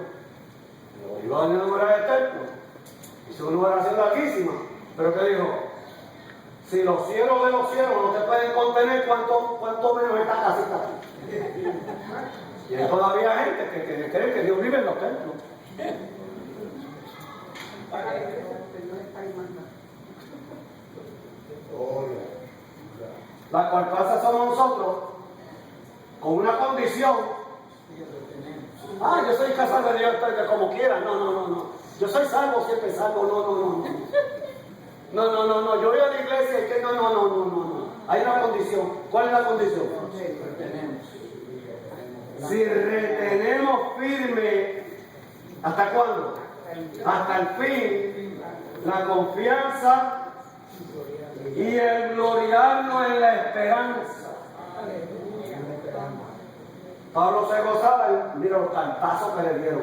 iba a enamorar el templo, hizo una oración larguísima, pero ¿qué dijo? Si los cielos de los cielos no te pueden contener, ¿cuánto menos esta casita aquí? Y hay todavía gente que cree que Dios vive en los templos. La cual casa somos nosotros con una condición. Yo soy casado de Dios como quiera. No. Yo soy salvo, siempre salvo. No. Yo voy a la iglesia y que no. Hay una condición. ¿Cuál es la condición? Si retenemos firme, ¿hasta cuándo? Hasta el fin, la confianza y el gloriarnos en la esperanza. Pablo se gozaba, mira los cantazos que le dieron.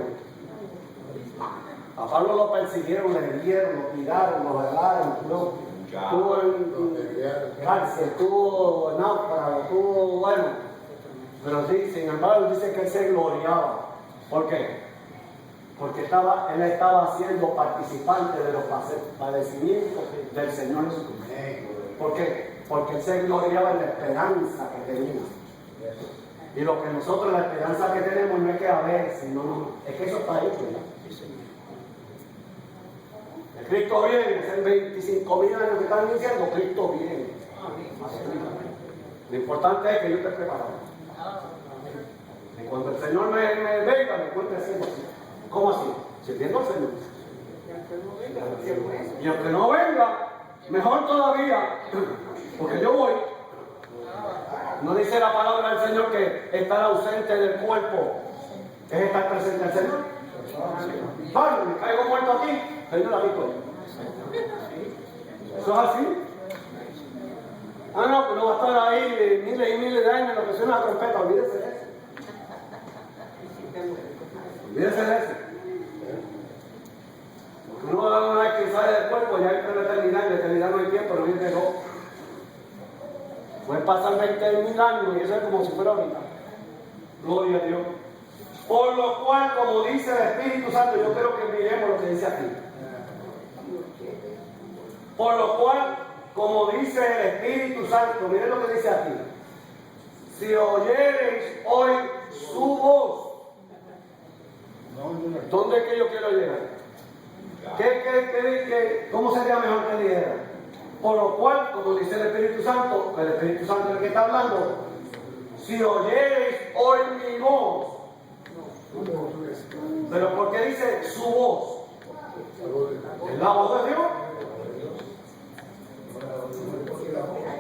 A Pablo lo persiguieron, le dieron, lo tiraron, lo jalaron, estuvo en cárcel, estuvo en náufrago, estuvo bueno. Pero sí, sin embargo, dice que él se gloriaba. ¿Por qué? Porque él estaba siendo participante de los padecimientos del Señor Jesucristo. ¿Por qué? Porque él se gloriaba en la esperanza que tenía. Y lo que nosotros, la esperanza que tenemos no es que a ver, sino es que eso está ahí, ¿verdad? El Cristo viene, hace 25.000 años que están diciendo, Cristo viene. Lo importante es que yo esté preparado. Y cuando el Señor me venga, me encuentre haciendo así. ¿Cómo así? Sirviendo al Señor. Y aunque no venga, mejor todavía, porque yo voy. No dice la palabra del Señor que estar ausente del cuerpo es estar presente al Señor. Vale, me caigo muerto aquí, Señor, aquí estoy. Eso es así. No, que no va a estar ahí miles y miles de años en lo que suena la trompeta, olvídese de eso. Olvídese de eso. Porque uno va a una vez que sale del cuerpo, ya entra en la eternidad no hay tiempo, no viene loco. Pueden pasar 20.000 años y eso es como si fuera ahorita. Gloria a Dios. Por lo cual, como dice el Espíritu Santo, yo quiero que miremos lo que dice aquí. Por lo cual, como dice el Espíritu Santo, miren lo que dice aquí. Si oyereis hoy su voz, ¿dónde es que yo quiero llegar? ¿Cómo sería mejor que dijera? Por lo cual, como dice el Espíritu Santo es el que está hablando, si oyereis hoy mi voz, pero ¿por qué dice su voz? ¿Es la voz de Dios?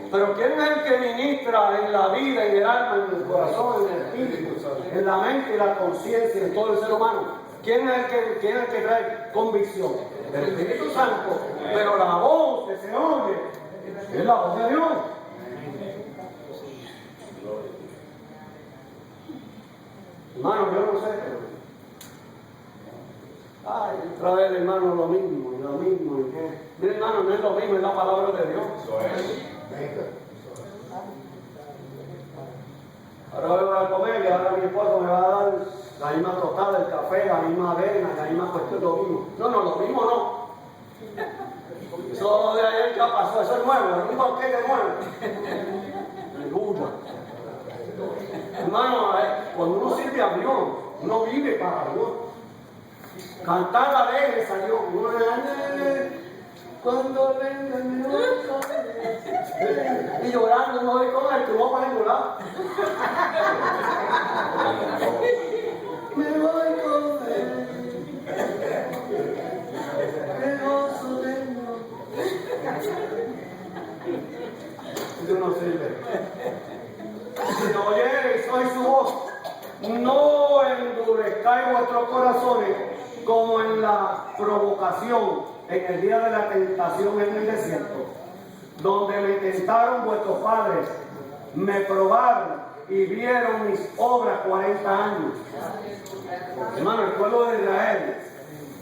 Pero ¿quién es el que ministra en la vida, en el alma, en el corazón, en el espíritu, en la mente y la conciencia, en todo el ser humano? ¿Quién es el que trae convicción? El Espíritu Santo. Pero la voz que se oye es la voz de Dios. Hermano, yo no sé, pero otra vez, hermano, lo mismo. ¿Y qué? Mira, hermano, no es lo mismo, es la palabra de Dios. Ahora voy a comer y ahora mi esposo me va a dar la misma tostada, el café, la misma avena, la misma cuestión, lo mismo. No, lo mismo no. Eso de ayer ya pasó, eso es nuevo, es un banquete nuevo. Aleluya. Hermano, cuando uno sirve a Dios, uno vive para Dios. Cantar alegre salió. Cuando venga mi noche. Y llorando, no voy con el tubo para llorar. Me voy con él. Qué gozo tengo. Yo no sirve. Si no oyereis hoy su voz, no endurezcáis vuestros corazones como en la provocación, en el día de la tentación en el desierto, donde me tentaron vuestros padres, me probaron y vieron mis obras 40 años. Hermano, el pueblo de Israel,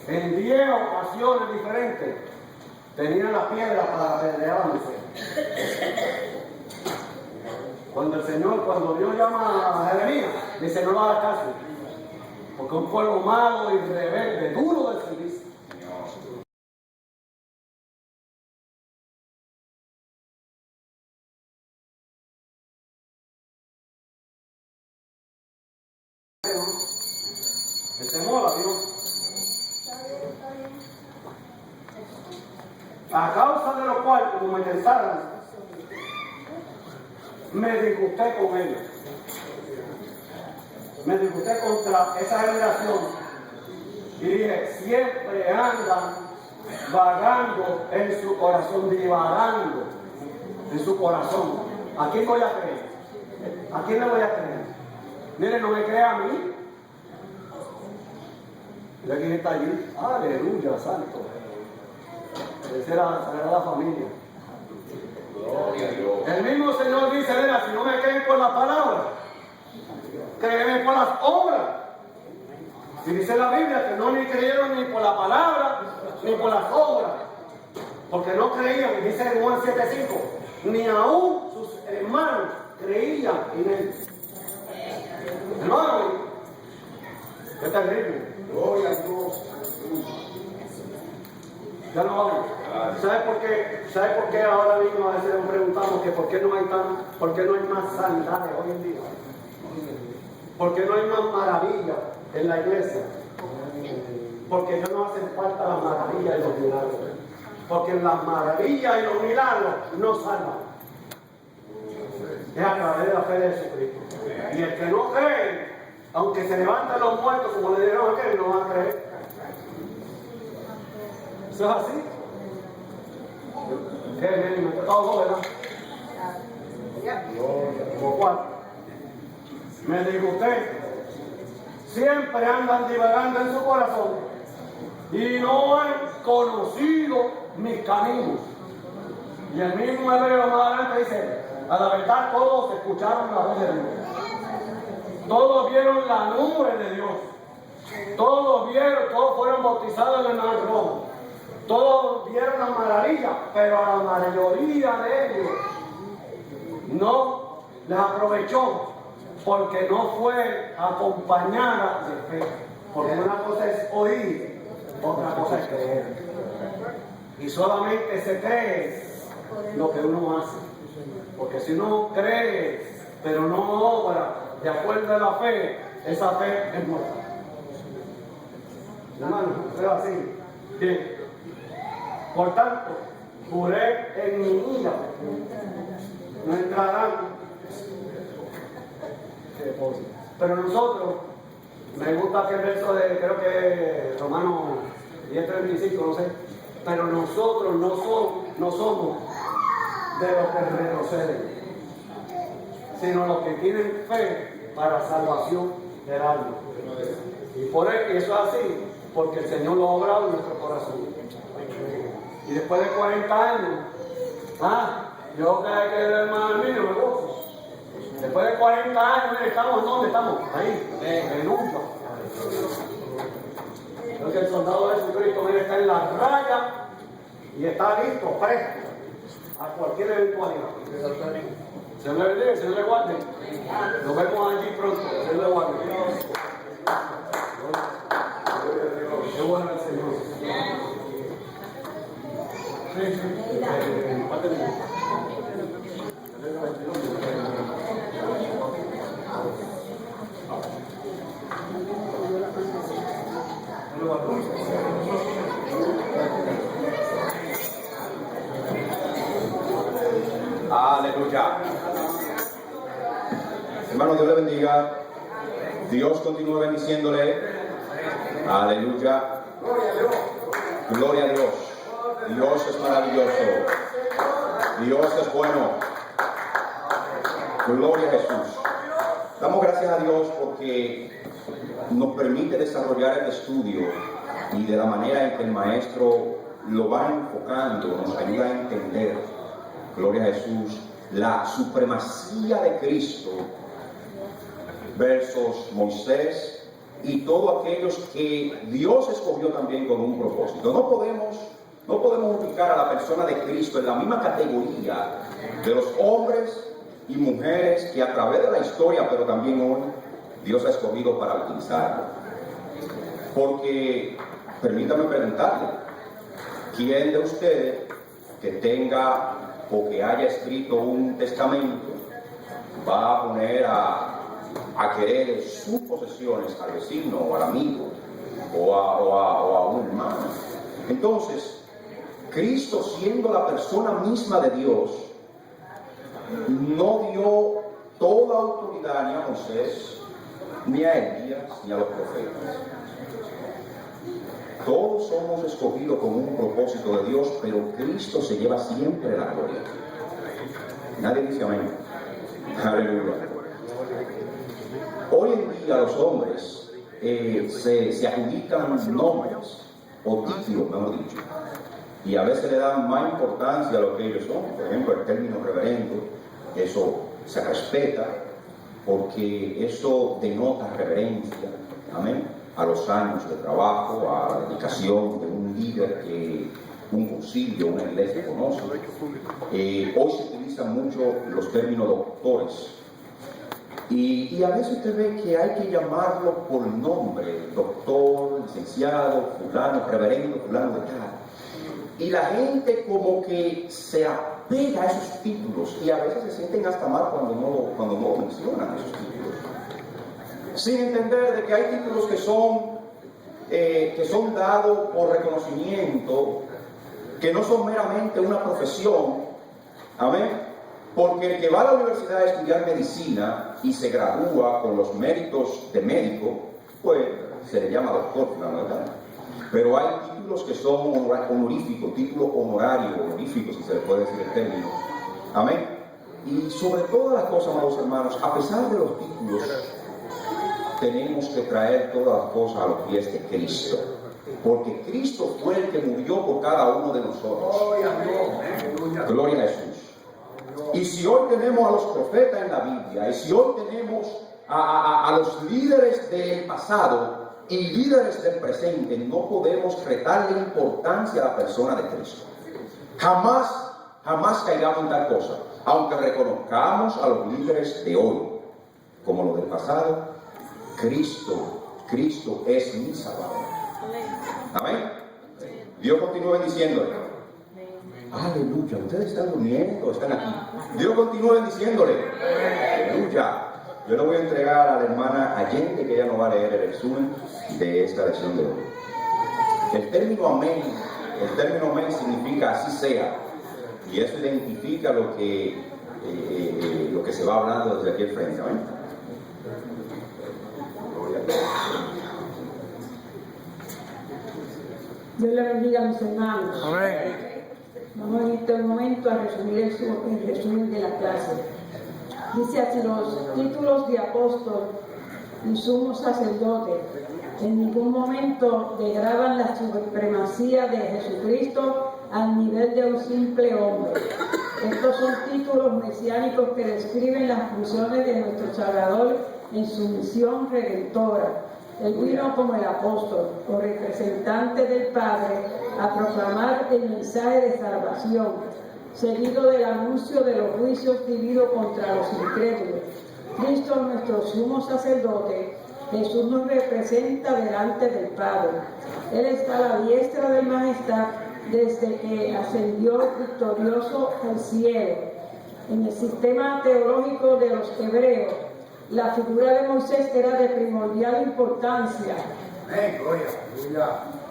en 10 ocasiones diferentes, tenía la piedra para apedrear a Moisés. Cuando Dios llama a Jeremías, dice: no le hagas caso, porque un pueblo malo y rebelde, duro de servicio. El temor a Dios. A causa de lo cual, como me tentaron, me disgusté con ellos. Me disgusté contra esa generación y dije: siempre andan vagando en su corazón, divagando en su corazón. ¿A quién voy a creer? ¿A quién le voy a creer? Mire, no me crea a mí. Mira quién está allí. Aleluya, santo. Esa era la Sagrada Familia. Gloria a Dios. El mismo Señor dice: mira, si no me creen por la palabra, créeme por las obras. Y dice la Biblia que no ni creyeron ni por la palabra ni por las obras, porque no creían. Dice en Juan 7:5, ni aún sus hermanos creían en él. Hermano, qué terrible. Gloria a Dios. Ya no vamos. ¿Sabe por qué? ¿Sabe por qué ahora mismo a veces nos preguntamos que por qué no hay más sanidades hoy en día? ¿Por qué no hay más maravillas en la iglesia? Porque ya no hacen falta las maravillas y los milagros. Porque las maravillas y los milagros no salvan. Es a través de la fe de Jesucristo. Y el que no cree, aunque se levanten los muertos, como le dijeron a aquel, no va a creer. ¿Eso es así? ¿Qué? Me he tocado dos, ¿verdad? Como 4. Me disgusté. Siempre andan divagando en su corazón y no han conocido mis caminos. Y el mismo Hebreo más adelante dice: a la verdad todos escucharon la voz de Dios. Todos vieron la nube de Dios. Todos fueron bautizados en el mar rojo. Todos vieron la maravilla, pero a la mayoría de ellos no les aprovechó, porque no fue acompañada de fe. Porque una cosa es oír, otra cosa es creer. Y solamente se cree lo que uno hace. Porque si uno cree, pero no obra de acuerdo a la fe, esa fe es muerta. Hermano, es así. Bien. Por tanto, juré en mi ira, no entrarán. Pero nosotros, me gusta aquel verso de, creo que Romanos 10:35, no sé, pero nosotros no somos de los que retroceden, sino los que tienen fe para salvación del alma. Y por eso es así, porque el Señor lo ha obrado en nuestro corazón. Y después de 40 años, yo que el hermano mío me gozo. Después de 40 años, mire, estamos, ¿dónde estamos? Ahí, en Upa. Creo que el soldado de Jesucristo, mire, está en la raya y está listo, presto a cualquier eventualidad. Señor le bendiga, Señor le guarde. Nos vemos allí pronto, Señor le guarde. Qué bueno el Señor. Sí. Aleluya. Hermano, Dios le bendiga. Dios continúe bendiciéndole. Aleluya. Gloria a Dios. Dios es maravilloso. Dios es bueno. Gloria a Jesús. Damos gracias a Dios porque nos permite desarrollar el estudio y de la manera en que el maestro lo va enfocando, nos ayuda a entender, gloria a Jesús, la supremacía de Cristo versus Moisés y todos aquellos que Dios escogió también con un propósito. No podemos ubicar a la persona de Cristo en la misma categoría de los hombres y mujeres que a través de la historia, pero también hoy, Dios ha escogido para utilizarlo. Porque, permítame preguntarle, ¿quién de ustedes que tenga o que haya escrito un testamento va a poner a querer sus posesiones al vecino o al amigo o a un hermano? Entonces, Cristo, siendo la persona misma de Dios, no dio toda autoridad ni a Moisés, ni a Elías, ni a los profetas. Todos somos escogidos con un propósito de Dios, pero Cristo se lleva siempre la gloria. Nadie dice amén. Aleluya. Hoy en día los hombres se adjudican nombres o títulos, mejor dicho, y a veces le dan más importancia a lo que ellos son. Por ejemplo, el término reverendo, eso se respeta porque eso denota reverencia, amén, a los años de trabajo, a la dedicación de un líder que un concilio, una iglesia conoce. Hoy se utilizan mucho los términos doctores y a veces usted ve que hay que llamarlo por nombre, doctor, licenciado, fulano, reverendo, fulano de tal. Y la gente como que se apega a esos títulos y a veces se sienten hasta mal cuando no mencionan esos títulos. Sin entender de que hay títulos que son dados por reconocimiento, que no son meramente una profesión, amén, porque el que va a la universidad a estudiar medicina y se gradúa con los méritos de médico, pues se le llama doctor, ¿verdad? Pero hay títulos que son honoríficos, títulos honoríficos, si se le puede decir el término, amén. Y sobre todas las cosas, amados hermanos, a pesar de los títulos, tenemos que traer todas las cosas a los pies de Cristo, porque Cristo fue el que murió por cada uno de nosotros. Gloria a Jesús. Y si hoy tenemos a los profetas en la Biblia, y si hoy tenemos a los líderes del pasado y líderes del presente, no podemos retarle importancia a la persona de Cristo. Jamás caigamos en tal cosa, aunque reconozcamos a los líderes de hoy como los del pasado. Cristo es mi Salvador. Amén. Dios continúa bendiciéndole. Aleluya. Ustedes están durmiendo, están aquí. Dios continúa bendiciéndole. Aleluya. Yo le voy a entregar a la hermana Allende, que ella nos va a leer el resumen de esta lección de hoy. El término amén significa así sea. Y eso identifica lo que se va hablando desde aquí al frente. Amén. Dios le bendiga a mis hermanos. Amén. Vamos en este momento a resumir el resumen de la clase. Dice así: los títulos de apóstol y sumo sacerdote en ningún momento degradan la supremacía de Jesucristo al nivel de un simple hombre. Estos son títulos mesiánicos que describen las funciones de nuestro Salvador en su misión redentora. Él vino como el apóstol o representante del Padre a proclamar el mensaje de salvación, seguido del anuncio de los juicios divinos contra los incrédulos. Cristo, nuestro sumo sacerdote, Jesús nos representa delante del Padre. Él está a la diestra de majestad desde que ascendió victorioso al cielo. En el sistema teológico de los hebreos, la figura de Moisés era de primordial importancia.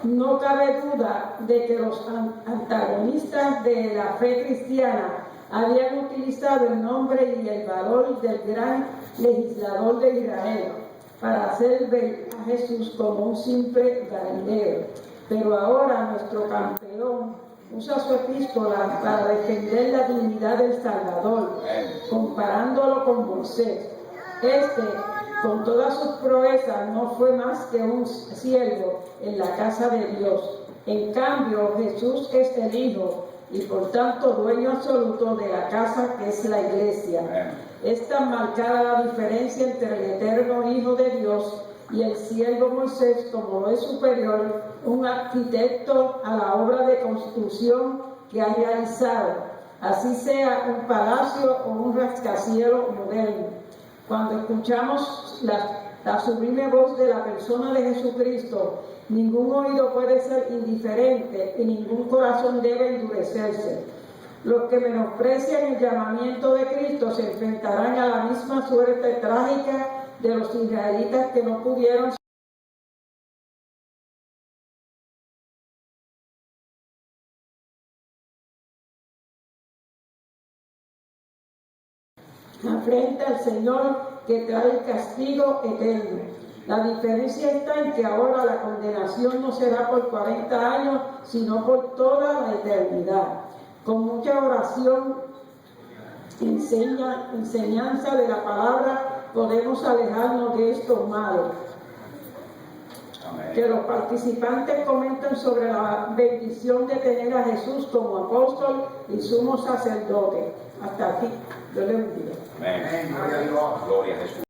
No cabe duda de que los antagonistas de la fe cristiana habían utilizado el nombre y el valor del gran legislador de Israel para hacer ver a Jesús como un simple galileo. Pero ahora nuestro campeón usa su epístola para defender la dignidad del Salvador, comparándolo con Moisés. Con todas sus proezas, no fue más que un siervo en la casa de Dios. En cambio, Jesús es el Hijo y por tanto dueño absoluto de la casa que es la iglesia. Es tan marcada la diferencia entre el eterno Hijo de Dios y el siervo Moisés como lo es superior un arquitecto a la obra de construcción que ha realizado, así sea un palacio o un rascacielos moderno. Cuando escuchamos la sublime voz de la persona de Jesucristo, ningún oído puede ser indiferente y ningún corazón debe endurecerse. Los que menosprecian el llamamiento de Cristo se enfrentarán a la misma suerte trágica de los israelitas que no pudieron frente al Señor que trae el castigo eterno. La diferencia está en que ahora la condenación no será por 40 años, sino por toda la eternidad. Con mucha oración, enseñanza de la palabra, podemos alejarnos de estos males. Que los participantes comenten sobre la bendición de tener a Jesús como apóstol y sumo sacerdote. Hasta aquí. Dios le bendiga. Amén. Gloria a Jesús.